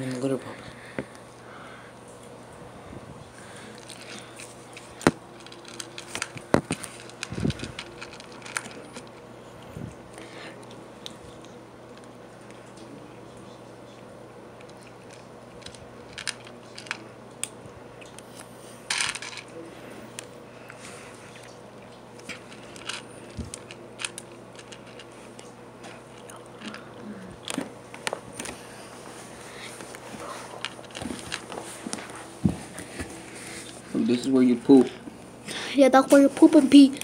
in the litter box. This is where you poop. Yeah, that's where you poop and pee.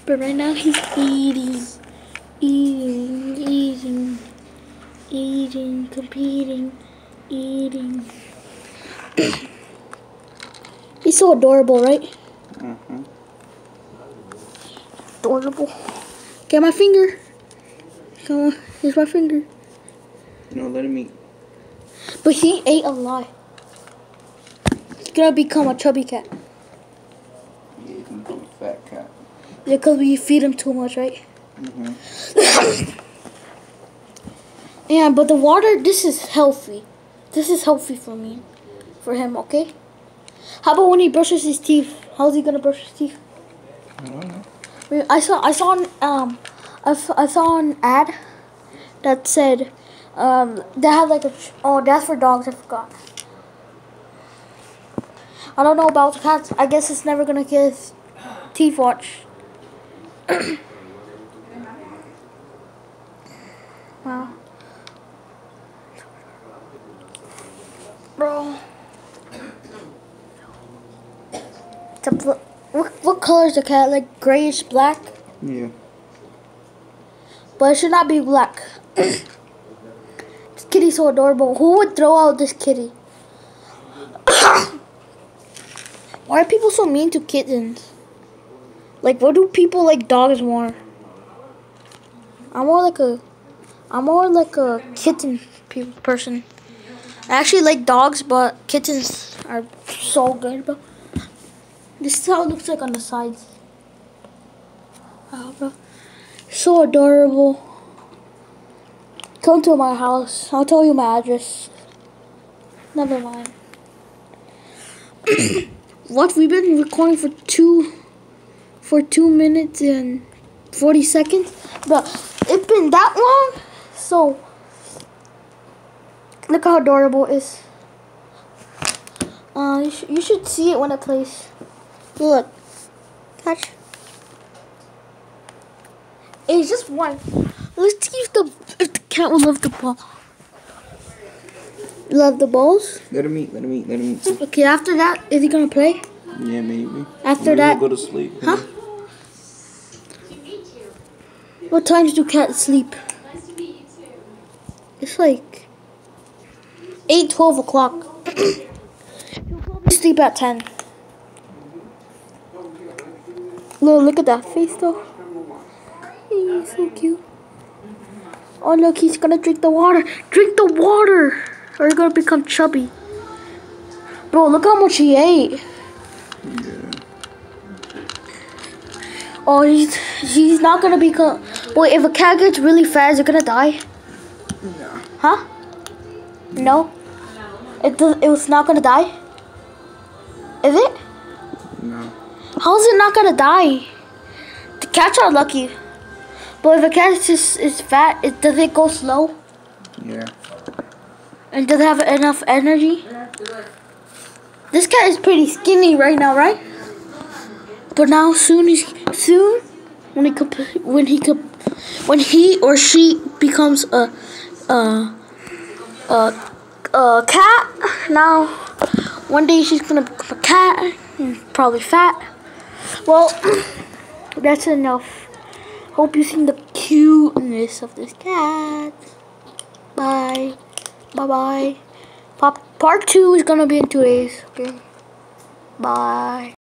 But right now he's eating, competing, eating. He's so adorable, right? Mm-hmm. Adorable. Get my finger. Come on, here's my finger. No, let him eat. But he ate a lot. He's gonna become a chubby cat. Yeah, he's gonna become a fat cat. Yeah, because we feed him too much, right? Mm-hmm. Yeah, but the water, this is healthy. This is healthy for me. For him, okay? How about when he brushes his teeth? How's he gonna brush his teeth? I don't know. I saw an ad that said they had like that's for dogs. I forgot. I don't know about the cats. I guess it's never gonna get his teeth washed. Wow, bro. What color is the cat? Like grayish black? Yeah. But it should not be black. This kitty's so adorable. Who would throw out this kitty? Why are people so mean to kittens? Like, what do people like dogs more? I'm more like a kitten person. I actually like dogs, but kittens are so good, bro. This is how it looks like on the sides. Wow, bro. So adorable. Come to my house. I'll tell you my address. Never mind. What? We've been recording for 2 minutes and 40 seconds? But it's been that long? So, look how adorable it is. You should see it when it plays. Look. Catch. It's just one. Let's see if the cat will love the ball. Love the balls? Let him eat. Let him eat. Let him eat. Okay, after that, is he gonna play? Yeah, maybe. After maybe that, he'll go to sleep. Huh? What times do cats sleep? It's like 8, 12 o'clock. He'll probably sleep at 10. Look at that face though. He's so cute. Oh look, he's gonna drink the water. Drink the water, or you're gonna become chubby. Bro, look how much he ate. Yeah. Oh, he's not gonna become. Wait, if a cat gets really fat, is it gonna die? No. Huh? No. It was not gonna die. Is it? No. How is it not gonna die? The cats are lucky. But if a cat is fat, does it go slow? Yeah. And does it have enough energy? This cat is pretty skinny right now, right? But now soon when he or she becomes a cat. Now one day she's gonna become a cat and probably fat. Well, that's enough. Hope you've seen the cuteness of this cat. Bye. Bye-bye. Part 2 is gonna be in 2 days. Okay. Bye.